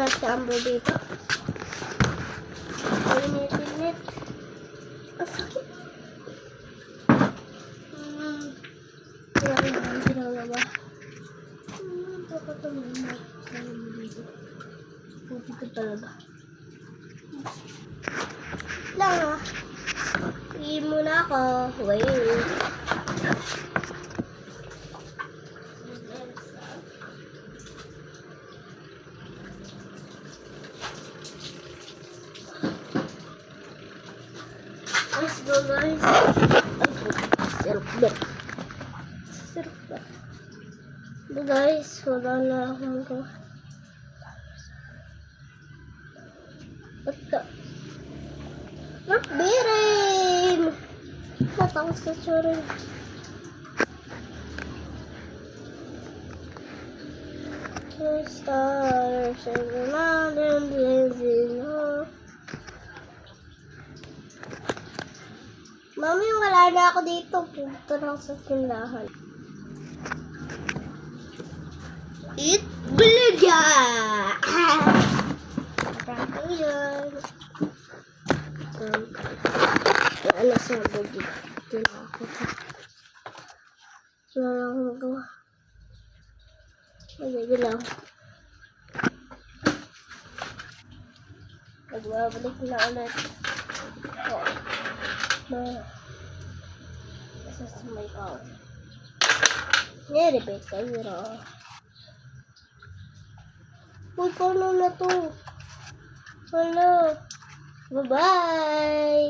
Wala si Amber dito. Init. Ang sakit. Kailangan ba? Dapat tumamak. Dito talaga. Lang ah. Iin muna ako. Wait. Let's go guys. Sarap ba? So guys, wala na akong magawa. Ito. Nakbirin! Natangos sa tsurin. Stars and the mountain blazing on. Mami, wala na ako dito. Punta lang sa tindahan. Eat bulaga! Parang yan. Wala sa bagi. Ito na ako. Wala na akong magawa. Magigil lang. Magbabalik na ulit. Isa sa may out. Nire-repeat kayo. Uy, paano na to? Hello. Bye-bye.